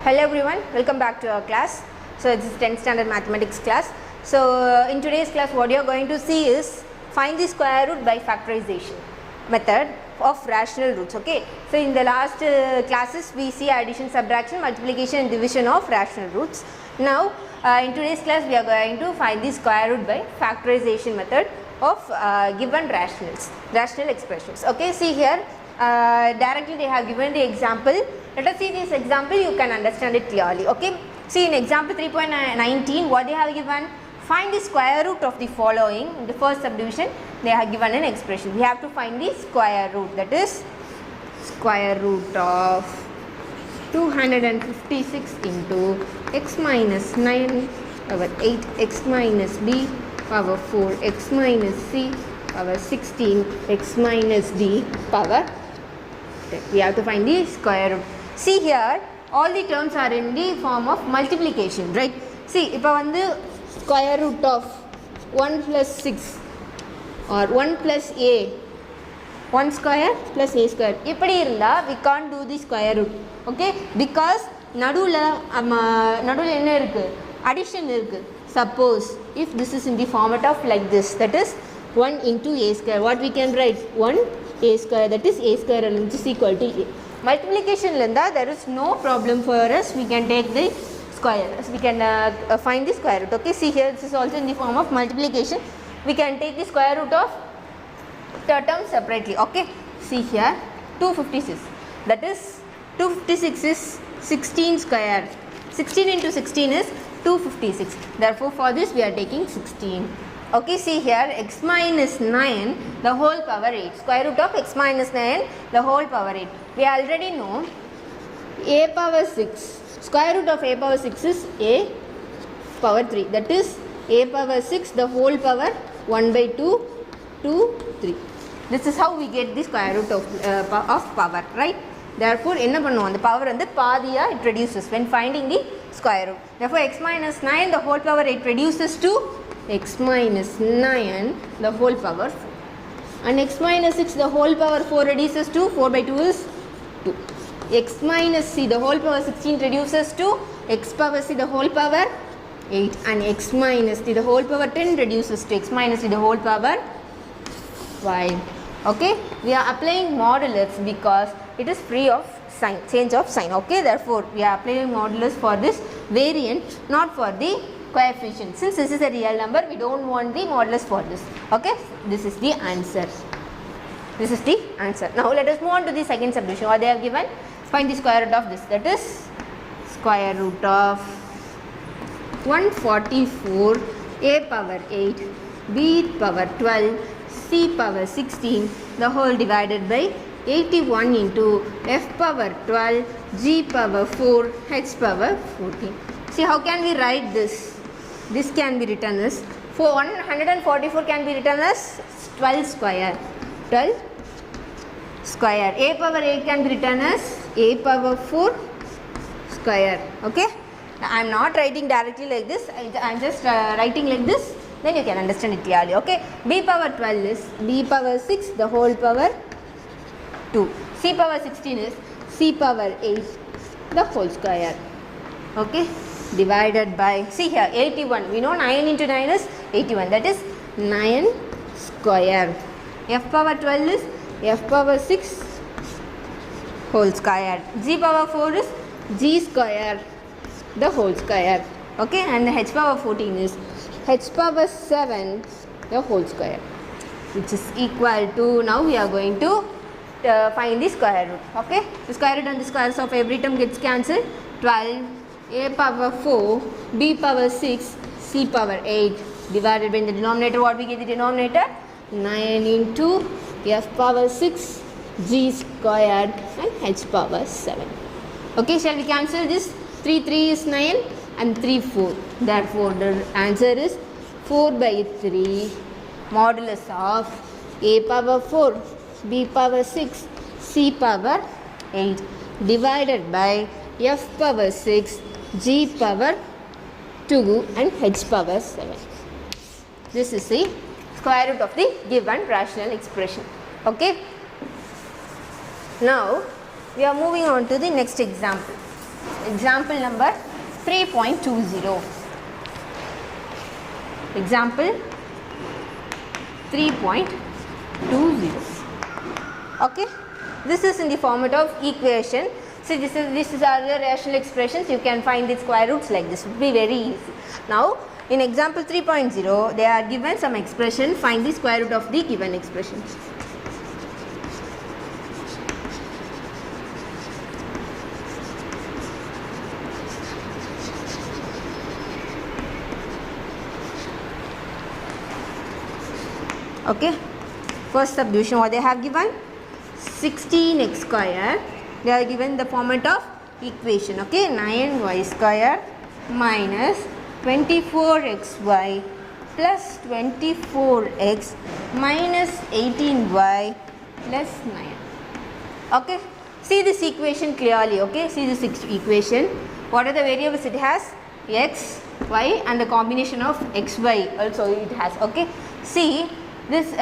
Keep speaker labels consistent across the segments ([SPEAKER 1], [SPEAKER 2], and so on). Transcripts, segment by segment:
[SPEAKER 1] Hello everyone, welcome back to our class. So this is 10th standard mathematics class. So in today's class what you are going to see is find the square root by factorization method of rational roots. Okay, so in the last classes we see addition, subtraction, multiplication and division of rational roots. Now in today's class we are going to find the square root by factorization method of given rational expressions. Okay, see here directly they have given the example. Let us see this example, you can understand it clearly. Okay, see in example 3.19 what they have given, find the square root of the following. In the first subdivision they have given an expression, we have to find the square root, that is square root of 256 into x minus 9 power 8 x minus b power 4 x minus c power 16 x minus d power 10. We have to find the square root. See here all the terms are in the form of multiplication, right? See இப்போ வந்து square root of 1 plus 6 or 1 plus a 1 square plus a square இப்படி இருந்தா we can't do the square root. Okay, because நடுவுல என்ன இருக்கு, addition இருக்கு. Suppose if this is in the format of like this, that is 1 into a square, what we can write 1 a square, that is a square which is equal to a. Multiplication lenda there is no problem for us, we can take the square, we can find the square root. Okay, see here this is also in the form of multiplication, we can take the square root of the term separately. Okay, see here 256, that is 256 is 16 square, 16 into 16 is 256, therefore for this we are taking 16. Okay, see here x minus 9 the whole power 8, square root of x minus 9 the whole power 8. We already know a power 6, square root of a power 6 is a power 3, that is a power 6 the whole power 1 by 2, 2, 3. This is how we get the square root of power, right? Therefore என்ன பண்ணுவோம், the power வந்து பாதியா it reduces when finding the square root. Therefore x minus 9 the whole power 8 reduces to x minus 9 the whole power 4, and x minus 6 the whole power 4 reduces to 4 by 2 is 2. X minus c the whole power 16 reduces to x power c the whole power 8, and x minus d the whole power 10 reduces to x minus d the whole power 5. Okay, we are applying modulus because it is free of sign, change of sign. Okay, therefore we are applying modulus for this variant, not for the coefficient. Since this is a real number, we don't want the modulus for this. Okay, this is the answer. This is the answer. Now let us move on to the second subdivision. What they have given, find the square root of this, that is square root of 144 a power 8 b power 12 c power 16 the whole divided by 81 into f power 12 g power 4 h power 14. See how can we write this? This can be written as 144 can be written as 12 square, 12 square. A power 8 can be written as a power 4 square. Okay, I am not writing directly like this, I am just writing like this, then you can understand it clearly. Okay, b power 12 is b power 6 the whole power 2, c power 16 is c power 8 the whole square. Okay, divided by, see here 81, we know 9 into 9 is 81, that is 9 square. F power 12 is f power 6 whole square, g power 4 is g square the whole square. Okay, and h power 14 is h power 7 the whole square, which is equal to, now we are going to find the square root. Okay, the square root and the squares of every term gets cancelled. 12 a power 4 b power 6 c power 8 divided by, in the denominator what we get the denominator, 9 into f power 6 g squared and h power 7. Okay, shall we cancel this? 3 3 is 9 and 3 4, therefore the answer is 4 by 3 modulus of a power 4 b power 6 c power 8 divided by f power 6 g power 2 and h power 7. This is the square root of the given rational expression. Okay, now we are moving on to the next example. Example number 3.20. Example 3.20. Okay, this is in the format of equation. See, this is are the rational expressions. You can find the square roots like this. It will be very easy. Now, in example 3.0, they are given some expression. Find the square root of the given expressions. Okay, first subdivision what they have given, 16x square, they are given the format of equation. Okay, 9y square minus 24xy plus 24x minus 18y plus 9. Okay, see this equation clearly. Okay, see this equation. What are the variables it has? X, y and the combination of xy also it has. Okay, see this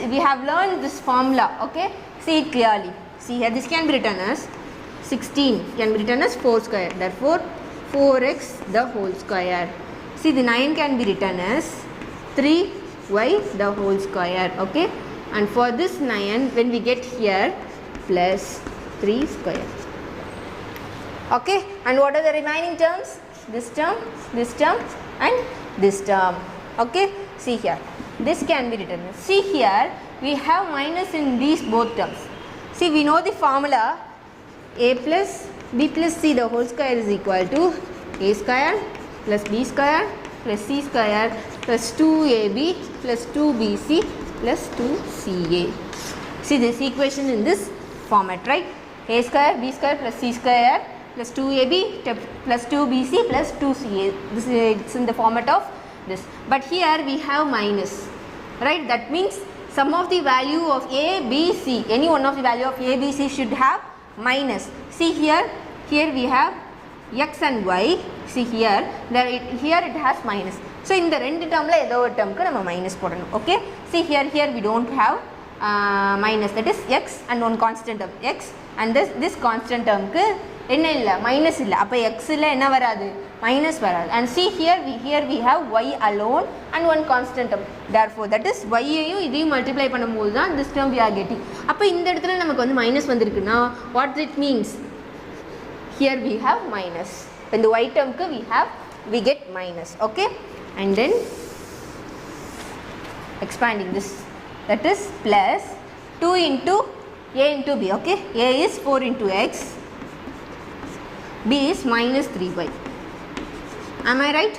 [SPEAKER 1] we have learned this formula. Okay, see it clearly. See here, this can be written as 16 can be written as 4 square, therefore 4x the whole square. See, the 9 can be written as 3y the whole square. Okay, and for this 9 when we get here plus 3 square. Okay, and what are the remaining terms? This term and this term. Okay, see here, this can be written. See here, we have minus in these both terms. See, we know the formula, a plus b plus c the whole square is equal to a square plus b square plus c square plus 2ab plus 2bc plus 2ca. See this equation in this format, right? A square, b square plus c square plus 2ab plus 2bc plus 2ca. This is in the format of this. But here we have minus, right? That means sum of the value of a, b, c, any one of the value of a, b, c should have minus. See here we have x and y. See here, here it has minus. So in the rendu term la edho term ku nama minus podanum. Okay, see here we don't have minus, that is x and one constant term x, and this constant term ku enna illa minus illa, appo x illa enna varadu minus varadu. And see here we have y alone and one constant term, therefore that is y ஐயும் இதையும் multiply பண்ணும்போது தான் this term we are getting. அப்ப இந்த இடத்துல நமக்கு வந்து minus வந்திருக்குனா what it means, here we have minus. When the y term ku we get minus. Okay, and then expanding this, that is plus 2 into a into b. Okay, a is 4 into x, b is minus 3y. Am I right?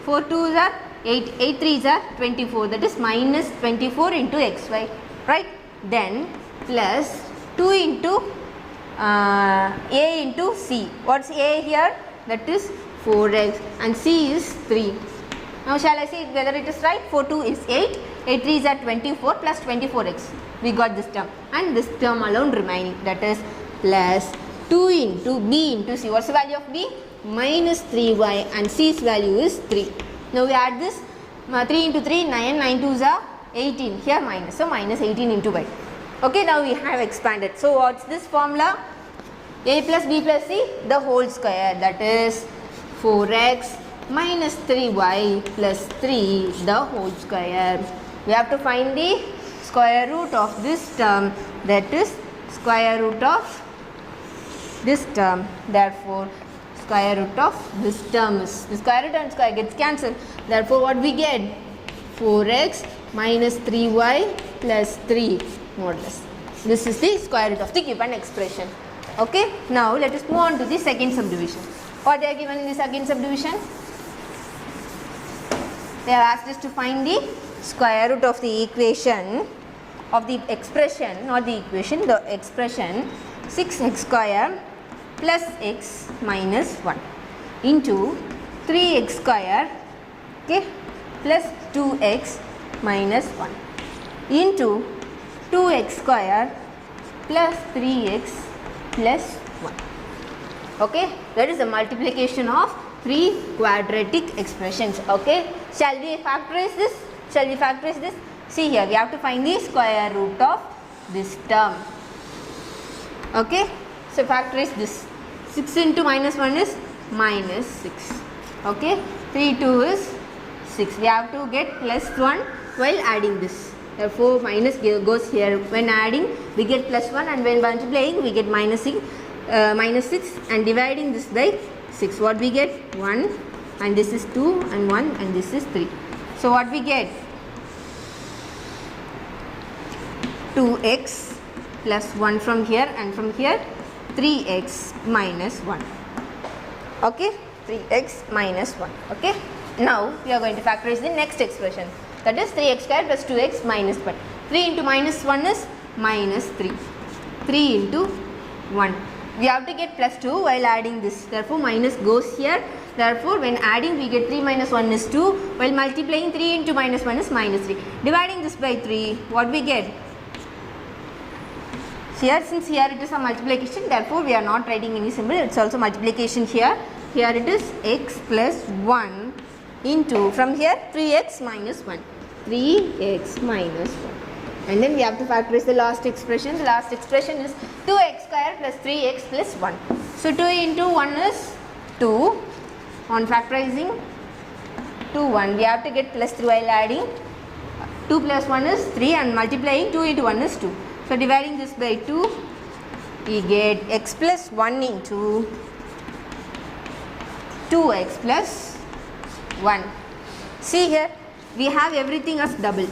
[SPEAKER 1] 4 2s are 8, 8 3s are 24, that is minus 24 into xy, right? Then plus 2 into a into c. What's a here? That is 4x and c is 3. Now shall I see whether it is right? 4 2 is 8, 8 3s are 24 plus 24x. We got this term and this term alone remaining, that is plus 2 into b into c. What's the value of b? Minus 3y and c's value is 3. Now we add this 3 into 3, 9, 9 2s are 18, here minus, so minus 18 into y. Okay, now we have expanded. So what's this formula? A plus b plus c the whole square, that is 4x minus 3y plus 3 the whole square. We have to find the square root of this term, that is square root of this term. Therefore square root of this term is, the square root and square gets cancelled, therefore what we get? 4x minus 3y plus 3 modulus. This is the square root of the given expression. Okay, now let us move on to the second subdivision. What they are given in the second subdivision? They have asked us to find the square root of the equation of the expression, not the equation, the expression 6x square plus x minus 1 into 3x square, okay, plus 2x minus 1 into 2x square plus 3x plus 1. Okay, that is the multiplication of 3 quadratic expressions. Okay, shall we factorize this? See here, we have to find the square root of this term. Okay, so factorize this. 6 into minus 1 is minus 6. Okay, 3 2 is 6. We have to get plus 1 while adding this. Therefore, minus goes here. When adding, we get plus 1, and when multiplying, we get minus 6, and dividing this by 6. What we get? 1, and this is 2, and 1, and this is 3. So, what we get? 2x plus 1 from here, and from here 3x minus 1. Okay, 3x minus 1. Okay, now we are going to factorize the next expression, that is 3x square plus 2x minus 1. 3 into minus 1 is minus 3. 3 into 1. We have to get plus 2 while adding this. Therefore, minus goes here. Therefore, when adding, we get 3 minus 1 is 2. While multiplying, 3 into minus 1 is minus 3. Dividing this by 3, what we get? Here, since here it is a multiplication, therefore we are not writing any symbol. It is also multiplication here. Here it is x plus 1 into, from here 3x minus 1. 3x minus 1. And then we have to factorize the last expression. The last expression is 2x square plus 3x plus 1. So 2 into 1 is 2. On factorizing 2 1, we have to get plus 3 while adding. 2 plus 1 is 3, and multiplying 2 into 1 is 2. So dividing this by 2, we get x plus 1 into 2x plus 1. See here, we have everything as double.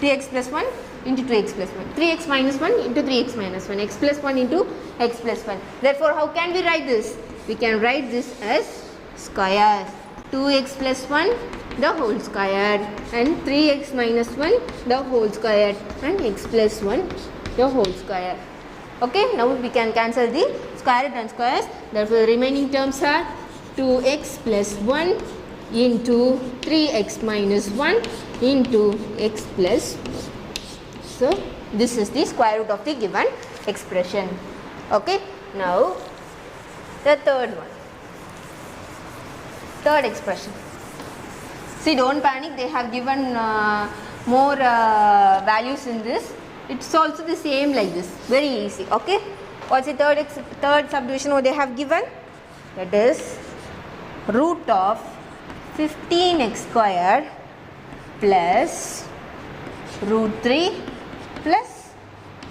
[SPEAKER 1] 3x plus 1 into 2x plus 1. 3x minus 1 into 3x minus 1. X plus 1 into x plus 1. Therefore, how can we write this? We can write this as square. 2x plus 1 the whole square, and 3x minus 1 the whole square, and x plus 1 the whole square. Okay, now we can cancel the square root and squares. Therefore, the remaining terms are 2x plus 1 into 3x minus 1 into x plus 1. So, this is the square root of the given expression. Okay, now the third one. Third expression. See, don't panic, they have given more values in this. It's also the same like this, very easy. Okay, what's the third subdivision what they have given? That is root of 15x squared plus root 3 plus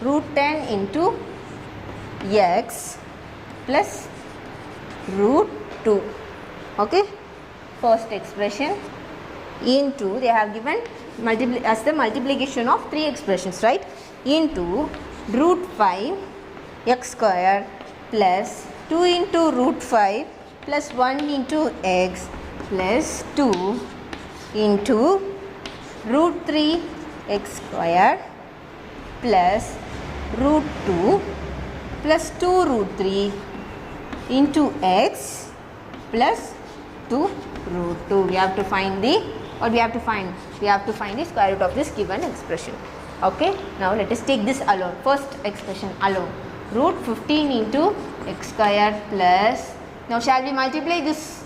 [SPEAKER 1] root 10 into x plus root 2. Okay, first expression into, they have given as the multiplication of three expressions, right? Into root 5 x square plus 2 into root 5 plus 1 into x plus 2 into root 3 x square plus root 2 plus 2 root 3 into x plus 2 root 2. We have to find the, we have to find the square root of this given expression. Okay, now let us take this alone. First expression alone, root 15 into x square plus, now shall we multiply this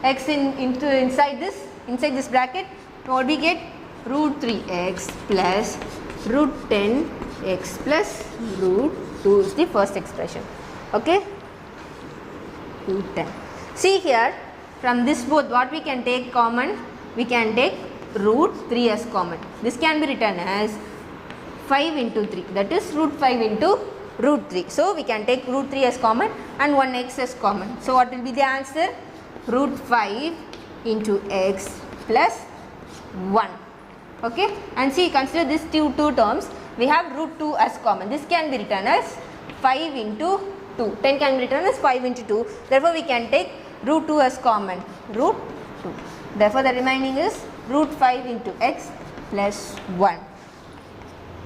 [SPEAKER 1] x inside this bracket? Now what we get? Root 3x plus root 10x plus root 2 is the first expression. Okay, root 10. See here, from this both what we can take common? We can take root 3 as common. This can be written as 5 into 3, that is root 5 into root 3. So we can take root 3 as common and 1x as common. So what will be the answer? Root 5 into x plus 1. Okay, and see, consider these two terms. We have root 2 as common. This can be written as 5 into 2. 10 can be written as 5 into 2. Therefore, we can take root 2 as common. Root 2. Therefore, the remaining is root 5 into x plus 1.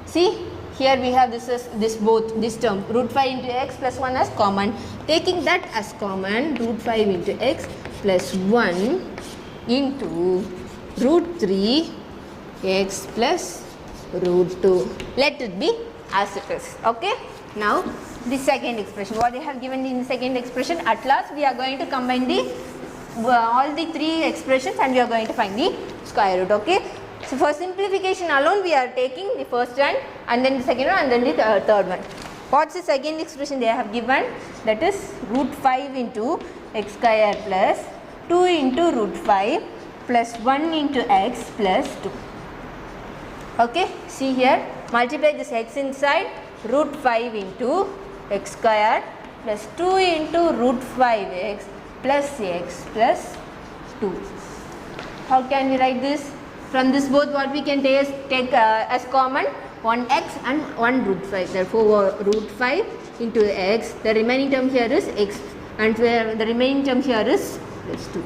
[SPEAKER 1] See, here we have this term root 5 into x plus 1 as common. Taking that as common, root 5 into x plus 1 into root 3 x plus root 2. Let it be as it is. Okay. Now the second expression, what they have given in the second expression, at last we are going to combine the all the three expressions and we are going to find the square root. Okay. So for simplification alone we are taking the first one and then the second one and then the third one. What's the second expression they have given? That is root 5 into x square plus 2 into root 5 plus 1 into x plus 2. Okay, see here, multiply this x inside, root 5 into x square plus 2 into root 5x plus x plus 2. How can we write this? From this both what we can take as common, 1x and 1 root 5. Therefore, root 5 into x, the remaining term here is x, and the remaining term here is plus 2.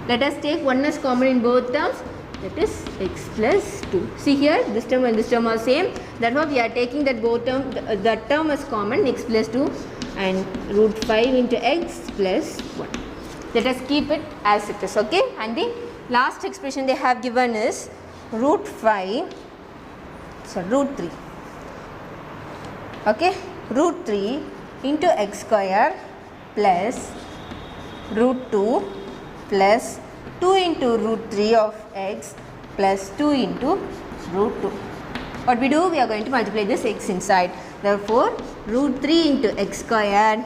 [SPEAKER 1] Let us take 1 as common in both terms, that is x plus 2. See here, this term and this term are same. Therefore, we are taking that both term, that term as common, x plus 2, and root 5 into x plus 1. Let us keep it as it is, okay? And the last expression they have given is root 3. Okay, root 3 into x square plus root 2 plus 2 into root 3 of x plus 2 into root 2. What we do? We are going to multiply this x inside. Therefore, root 3 into x square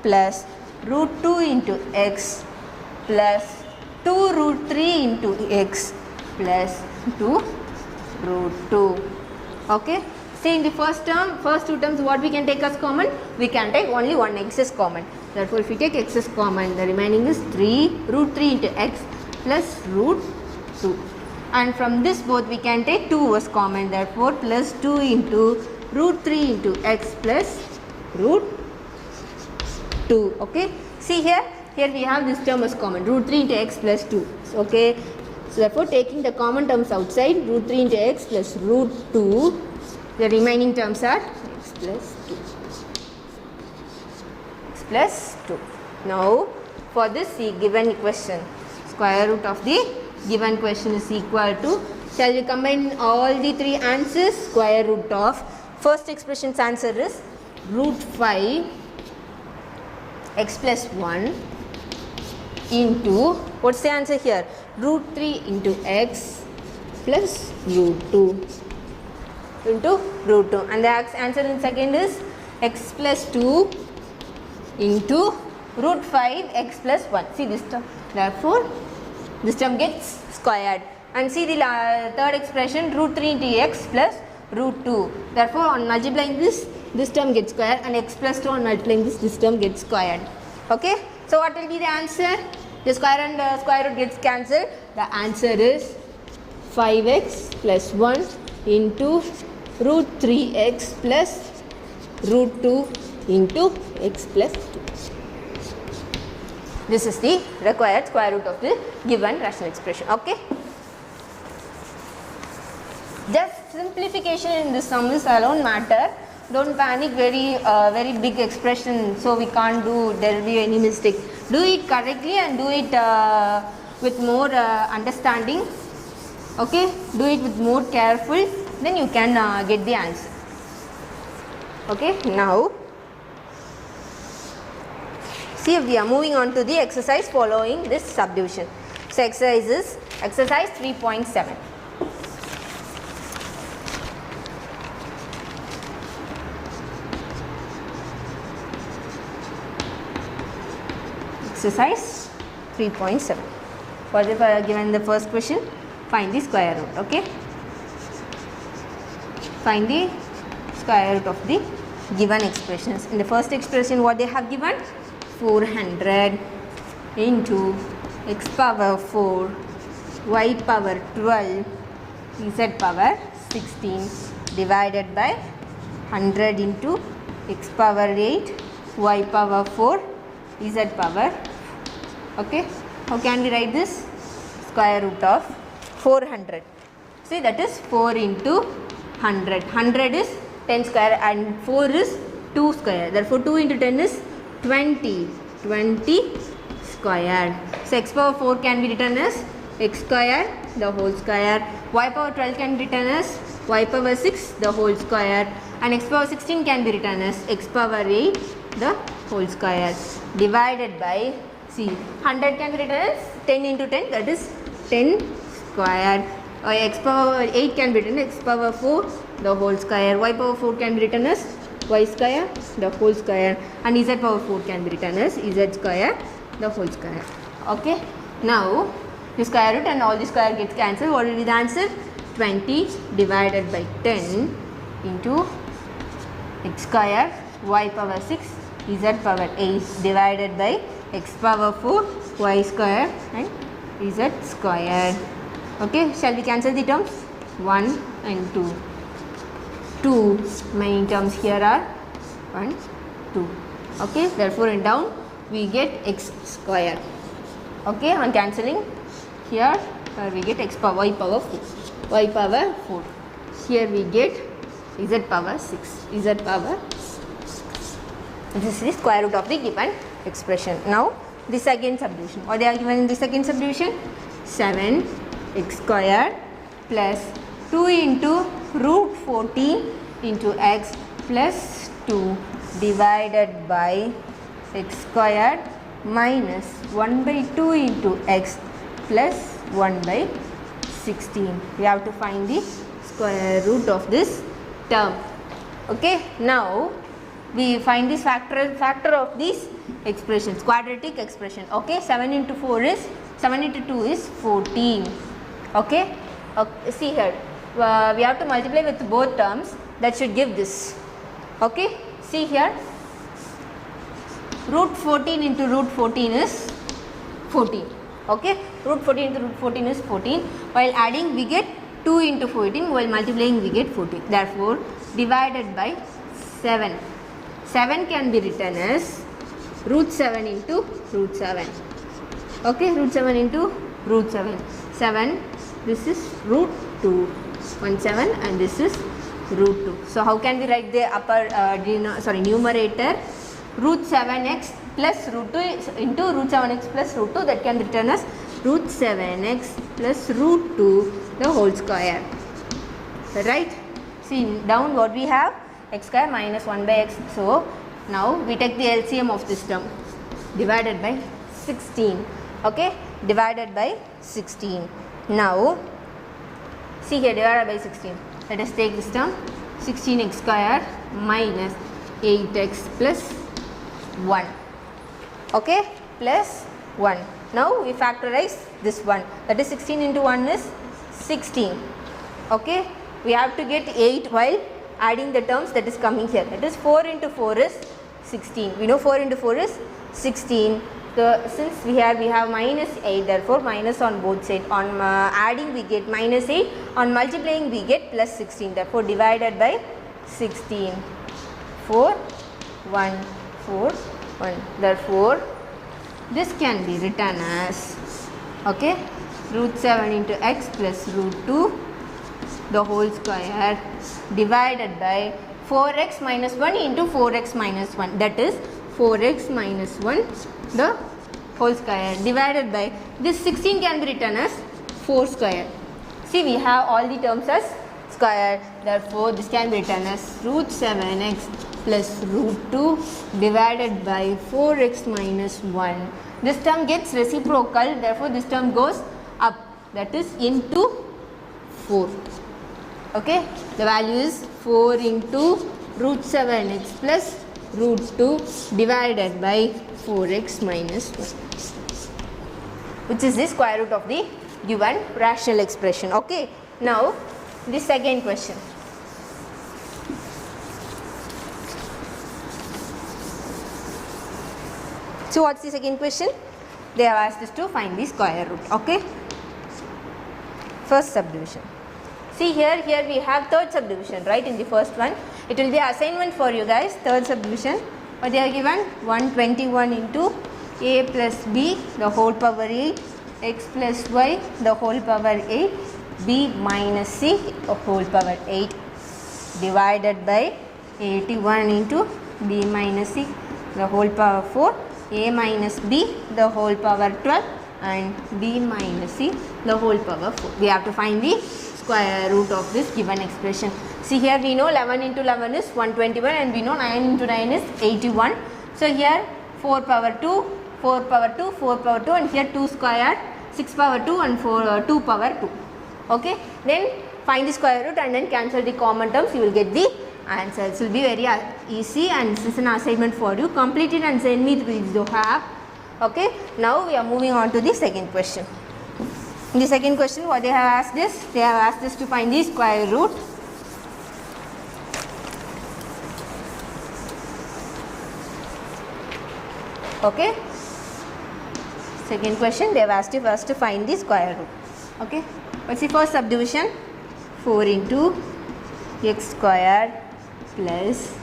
[SPEAKER 1] plus root 2 into x plus 2 root 3 into x plus 2 root 2. Okay. See, in the first two terms, what we can take as common? We can take only one x as common. Therefore, if we take x as common, the remaining is root 3 into x plus root 2. And from this both we can take 2 as common. Therefore, plus 2 into root 3 into x plus root 2. Okay. See here we have this term as common, root 3 into x plus 2. Okay. So, therefore, taking the common terms outside, root 3 into x plus root 2, the remaining terms are x plus 2. X plus 2. Now, for this given equation, square root of the given question is equal to, shall we combine all the three answers? Square root of first expression's answer is root 5 x plus 1 into, what's the answer here? Root 3 into x plus root 2 into root 2, and the answer in second is x plus 2 into root 5 x plus 1. See this term. Therefore, this term gets squared. And see the third expression, root 3 into x plus root 2. Therefore, on multiplying this term gets squared, and x plus 2 on multiplying this term gets squared. Okay. So, what will be the answer? The square and square root gets cancelled. The answer is 5x plus 1 into root 3x plus root 2 into x plus 2. This is the required square root of the given rational expression. Okay. Just simplification in this sum is alone matter. Don't panic, very big expression, so we can't do, there will be any mistake. Do it correctly and do it with more understanding. Okay, do it with more careful, then you can get the answer. Okay, now see, we are moving on to the exercise following this subdivision. So, exercise is exercise 3.7. Exercise 3.7. For the given the first question, find the square root. Okay, find the square root of the given expressions. In the first expression, what they have given? 400 into x power 4, y power 12, z power 16 divided by 100 into x power 8, y power 4, z power. Okay, how can we write this? Square root of 400. See, that is 4 into 100. 100 is 10 square and 4 is 2 square. Therefore, 2 into 10 is 20 squared. So, x power 4 can be written as x square the whole square, y power 12 can be written as y power 6 the whole square, and x power 16 can be written as x power 8 the whole square, divided by, see, 100 can be written as 10 into 10, that is 10 square. X power 8 can be written as x power 4 the whole square, y power 4 can be written as y square the whole square, and z power 4 can be written as z square the whole square. Okay, now the square root and all the square gets cancelled. What will be the answer? 20 divided by 10 into x square y power 6 z power 8 divided by x power 4 y square and z square. Okay, shall we cancel the terms? 1 and 2. 2 main terms here are 1, 2. Okay, therefore in down we get x square. Okay, on cancelling here we get x power y power 4. Y power 4. Here we get z power 6. Z power. This is the square root of the given expression. Now the second subdivision. What they are given in the second subdivision? 7 x square plus 2 into root 14 into x plus 2 divided by x square minus 1 by 2 into x plus 1 by 16. We have to find the square root of this term. Okay, now we find this factor of these expressions, quadratic expression. Okay, 7 into 4 is 7 into 2 is 14. Okay, see here we have to multiply with both terms, that should give this. Okay, see here root 14 into root 14 is 14. Okay, root 14 into root 14 is 14. While adding we get 2 into 14, while multiplying we get 14. Therefore divided by 7. 7 can be written as root 7 into root 7. Okay, root 7 into root 7. 7, this is root 2. 1 7 and this is root 2. So how can we write the upper numerator? Root 7x plus root 2 into root 7x plus root 2, that can be written as root 7x plus root 2 the whole square. Right? See down what we have? X square minus 1 by x. So now we take the LCM of this term, divided by 16. Okay, divided by 16. Now see here, divided by 16. Let us take this term, 16x square minus 8x plus 1. Okay, plus 1. Now we factorize this one, that is 16 into 1 is 16. Okay, we have to get 8 while adding the terms that is coming here. That is 4 into 4 is 16. We know 4 into 4 is 16. So since we have minus 8, therefore minus on both sides. On adding we get minus 8, on multiplying we get plus 16. Therefore divided by 16. 4, 1, 4, 1. Therefore this can be written as, okay, root 7 into x plus root 2 the whole square divided by 4x minus 1 into 4x minus 1, that is 4x minus 1 the whole square divided by this 16 can be written as 4 square. See, we have all the terms as square, therefore this can be written as root 7x plus root 2 divided by 4x minus 1. This term gets reciprocal, therefore this term goes up, that is into 4. Okay, the value is 4 into root 7x plus root 2 divided by 4x minus 1, which is the square root of the given rational expression. Okay, now the second question. So what's the second question? They have asked us to find the square root. Okay, first subdivision. See here we have third subdivision, right? In the first one it will be assignment for you guys. Third subdivision, what they are given, 121 into a plus b the whole power 8, x plus y the whole power 8, b minus c the whole power 8 divided by 81 into b minus c the whole power 4, a minus b the whole power 12 and b minus c the whole power 4. We have to find the square root of this given expression. See here we know 11 into 11 is 121 and we know 9 into 9 is 81. So here 4 power 2, 4 power 2, 4 power 2 and here 2 square, 6 power 2 and 2 power 2. Okay, then find the square root and then cancel the common terms, you will get the answers. It will be very easy, and this is an assignment for you. Complete it and send me through the app. Okay, now we are moving on to the second question. In the second question, what they have asked is, they have asked us to find the square root. Okay, second question, they have asked you first to find the square root. Okay, what's the first subdivision? 4 into x squared plus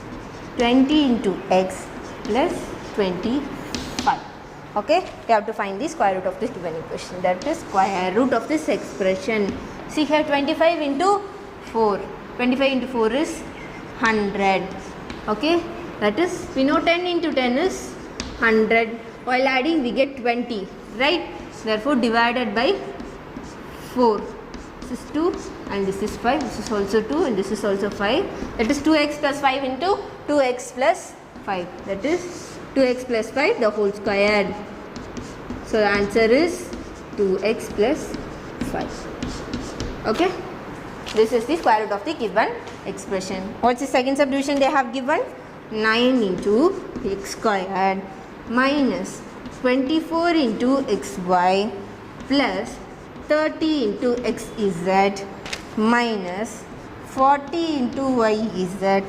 [SPEAKER 1] 20 into x plus 25. Okay, you have to find the square root of this given equation. That is square root of this expression. See here, 25 into 4. 25 into 4 is 100. Okay, that is, we know 10 into 10 is 100. While adding we get 20, right? Therefore divided by 4. This is 2 and this is 5. This is also 2 and this is also 5. That is 2x plus 5 into 2x plus 5. That is 2x plus 5 the whole squared. So the answer is 2x plus 5. Okay, this is the square root of the given expression. What's the second subdivision they have given? 9 into x squared minus 24 into xy plus 30 into xz minus 40 into yz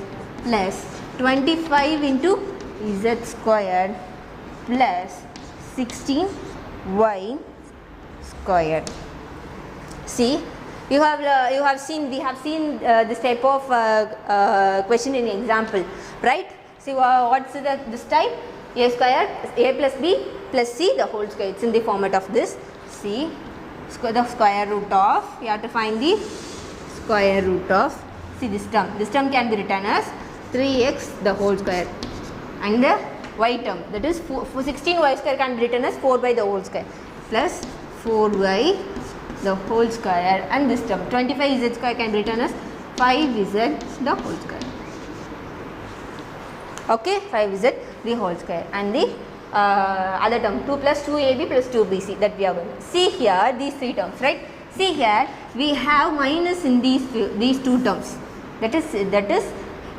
[SPEAKER 1] plus 25 into z squared plus 16y squared. See, we have seen this type of question in example, right? See, what's this type? A squared, a plus b plus c the whole square. It's in the format of this. See, the square root of, you have to find the square root of, see this term can be written as 3x the whole square, and the y term, that is 16y square can be written as 4 by the whole square plus 4y the whole square, and this term 25z square can be written as 5z the whole square. Okay, 5z the whole square, and the other term 2 plus 2ab plus 2bc that we are going to see here, these three terms, right? See here, we have minus in these two terms. That is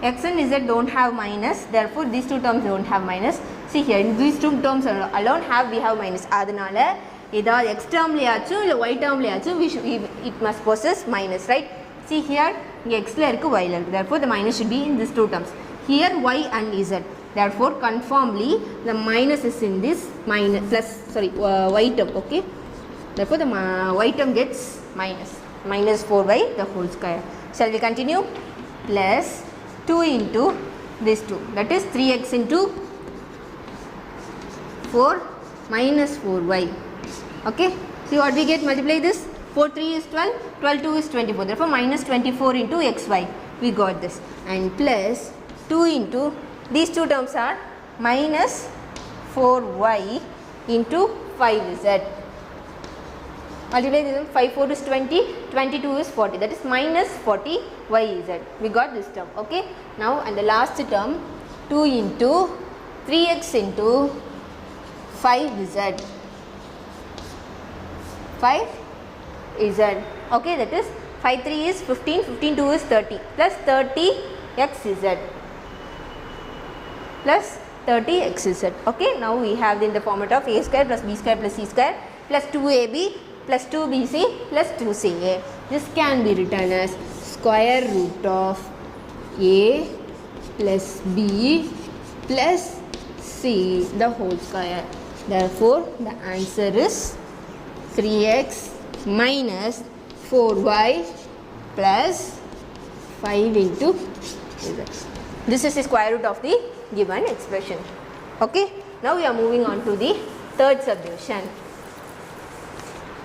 [SPEAKER 1] x and z don't have minus, therefore these two terms don't have minus. See here, in these two terms alone we have minus. Adanaala either x term layachum illa y term layachum it must possess minus, right? See here, x la irukku y la irukku, therefore the minus should be in these two terms. Here y and z, therefore conformly the minus is in this y term. Okay, therefore the y term gets minus 4 by the whole square. Shall we continue? Plus 2 into this 2, that is 3x into 4 minus 4y. Okay, see what we get, multiply this, 4 3 is 12, 12 2 is 24, therefore minus 24 into xy, we got this, and plus 2 into, these two terms are minus 4y into 5z. Multiply this, 5 4 is 20, 22 is 40, that is minus 40 yz. We got this term. Okay, now and the last term 2 into 3x into 5z. 5z. Okay, that is 5 3 is 15, 15 2 is 30 plus 30xz plus 30xz. Okay, now we have in the format of a square plus b square plus c square plus 2ab plus 2bc plus 2ca. This can be written as square root of a plus b plus c the whole square. Therefore, the answer is 3x minus 4y plus 5 into z. This is the square root of the given expression. Okay, now we are moving on to the third subdivision.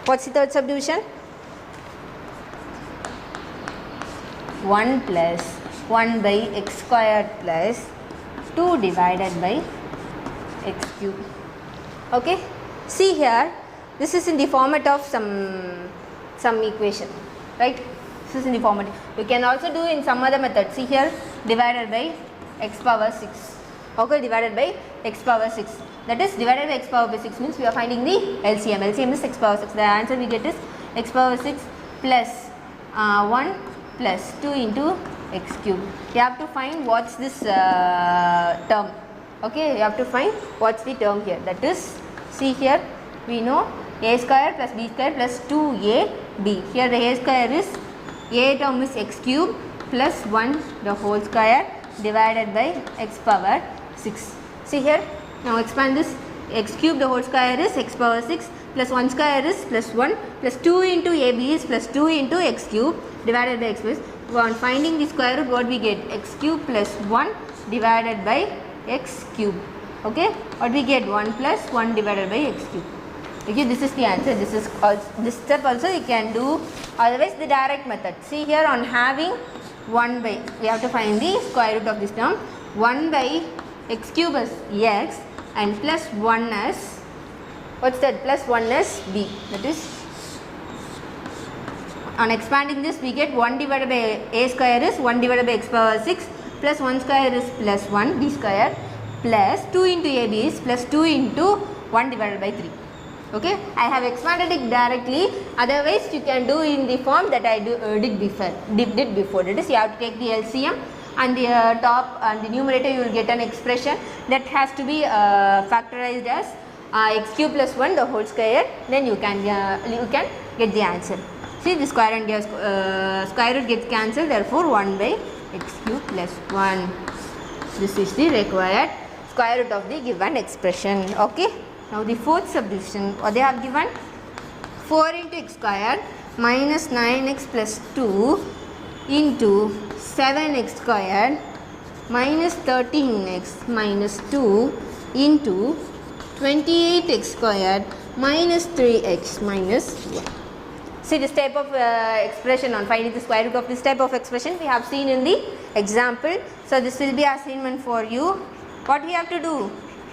[SPEAKER 1] What's the third subdivision? 1 plus 1 by x squared plus 2 divided by x cube. Okay, see here, this is in the format of some equation, right? This is in the format. You can also do in some other method. See here, divided by x power 6. Okay, divided by x power 6. That is divided by x power 6 means we are finding the LCM. LCM is x power 6. The answer we get is x power 6 plus 1 plus 2 into x cube. You have to find what's this term. Okay, you have to find what's the term here. That is, see here, we know a square plus b square plus 2ab. Here the a square is, a term is x cube plus 1 the whole square divided by x power 6. See here, now expand this, x cube the whole square is x power 6 plus 1 square is plus 1 plus 2 into ab is plus 2 into x cube divided by x plus. On finding the square root, what we get? X cube plus 1 divided by x cube. Okay, what we get? 1 plus 1 divided by x cube. Okay, this is the answer. This is also, this step also you can do, otherwise the direct method. See here, on having 1 by, we have to find the square root of this term. 1 by x cube as x and plus 1 as, what's that? Plus 1 as b. That is, on expanding this we get 1 divided by a square is 1 divided by x power 6 plus 1 square is plus 1 b square plus 2 into ab is plus 2 into 1 divided by 3. Okay, I have expanded it directly, otherwise you can do in the form that I did before. That is, you have to take the LCM and the top and the numerator, you will get an expression that has to be factorized as x cube plus 1 the whole square, then you can get the answer. See, the square and square root gets cancelled, therefore 1 by x cube plus 1. This is the required square root of the given expression. Okay, now the fourth subdivision, what they have given? 4 into x squared minus 9x plus 2 into 7x squared minus 13x minus 2 into 28x squared minus 3x minus 1. See, this type of expression, on finding the square root of this type of expression we have seen in the example. So this will be assignment for you. What we have to do?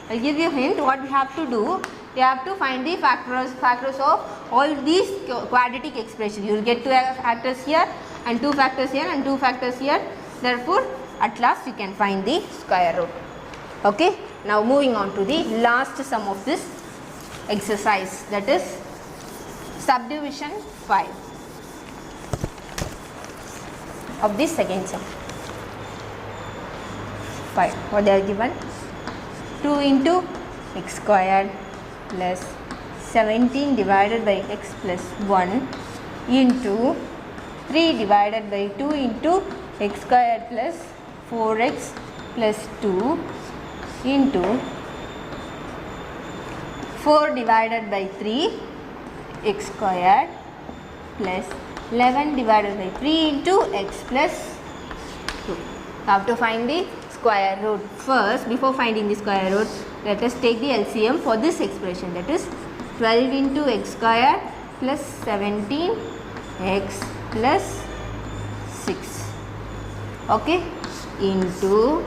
[SPEAKER 1] I'll give you a hint. What we have to do? You have to find the factors of all these quadratic expressions. You will get 2 factors here and 2 factors here and 2 factors here. Therefore, at last you can find the square root. Okay. Now moving on to the last sum of this exercise, that is subdivision 5 of this second sum. 5. What they are given? 2 into x squared plus 17 divided by x plus 1 into 3 divided by 2 into x squared plus 4x plus 2 into 4 divided by 3 x squared plus 11 divided by 3 into x plus 2. Have to find the square root. First, before finding the square root, let us take the LCM for this expression, that is 12 into x squared plus 17 x plus 6, okay, into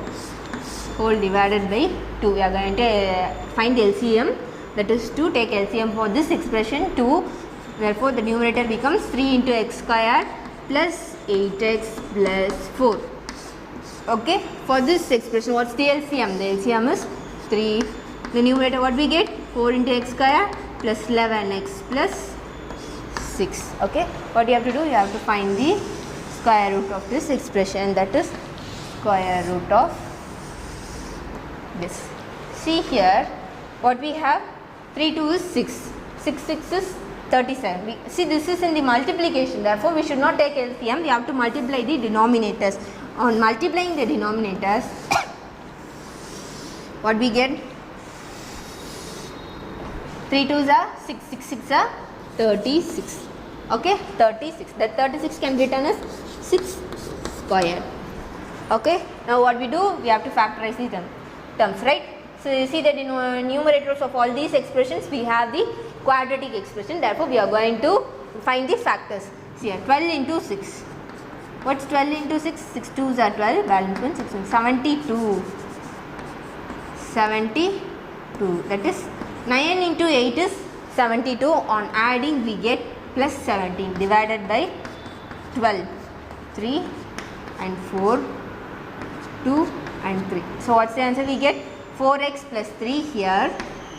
[SPEAKER 1] whole divided by 2. We are going to find the LCM, that is to take LCM for this expression 2. Therefore, the numerator becomes 3 into x squared plus 8x plus 4. Okay, for this expression, what's the LCM? The LCM is 3. The numerator, what we get? 4 into x squared plus 11x plus 6. Okay, what you have to do? You have to find the square root of this expression, that is square root of this. See here, what we have? 3 2 is 6. 6 6 is 37. See, this is in the multiplication, therefore we should not take LCM. We have to multiply the denominators. On multiplying the denominators, what we get? 3 2s are 6, 6 6 are 36. Okay, 36. That 36 can be written as 6 squared. Okay, now what we do? We have to factorize the terms, right? So you see that in numerators of all these expressions, we have the quadratic expression. Therefore, we are going to find the factors. See here, 12 into 6. What's 12 into 6? 6 2s are 12. Balance 1, 6 1. 72. 72. That is 9 into 8 is 72. On adding, we get plus 17 divided by 12. 3 and 4. 2 and 3. So what's the answer we get? 4x plus 3 here.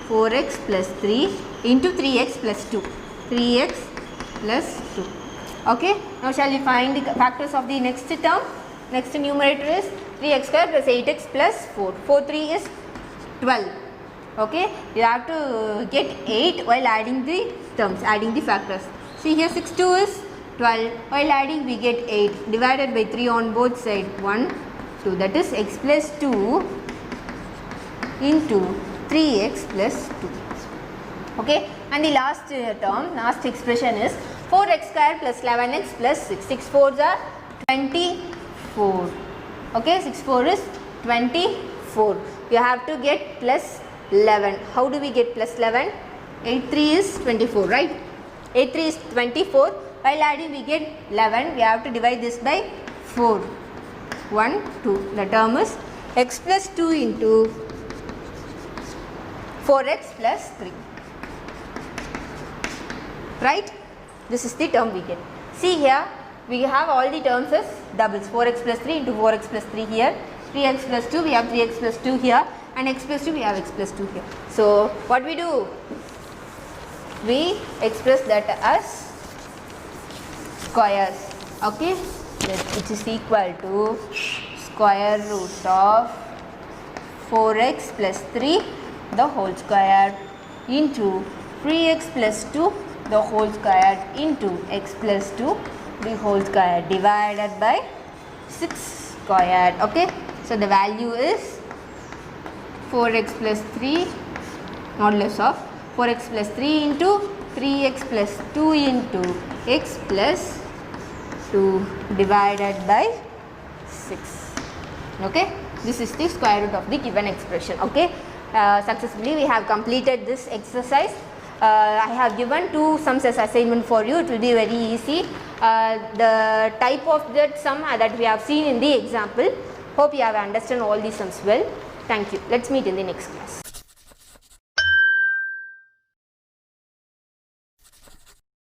[SPEAKER 1] 4x plus 3 into 3x plus 2. 3x plus 2. Okay, now shall we find the factors of the next term? Next numerator is 3x square plus 8x plus 4. 4 3 is 12. Okay, you have to get 8 while adding the terms, adding the factors. See here 6 2 is 12. While adding we get 8 divided by 3 on both sides. 1 2, that is x plus 2 into 3x plus 2. Okay, and the last term, last expression is 4x square plus 11x plus 6. 6 4s are 24. Okay, 6 4 is 24. You have to get plus 11. How do we get plus 11? 8 3 is 24, right? 8 3 is 24. While adding we get 11. We have to divide this by 4. 1 2. The term is x plus 2 into 4x plus 3. Right? This is the term we get. See here, we have all the terms as doubles. 4x plus 3 into 4x plus 3 here. 3x plus 2, we have 3x plus 2 here. And x plus 2, we have x plus 2 here. So, what we do? We express that as squares. Okay? Which is equal to square root of 4x plus 3 the whole square into 3x plus 2 the whole square into x plus 2 the whole square divided by 6 squared. Okay, so the value is 4x plus 3 modulus of 4x plus 3 into 3x plus 2 into x plus 2 divided by 6. Okay, this is the square root of the given expression. Okay, successfully we have completed this exercise. I have given 2 sums as assignment for you. It will be very easy. The type of that sum that we have seen in the example. Hope you have understood all these sums well. Thank you. Let's meet in the next class.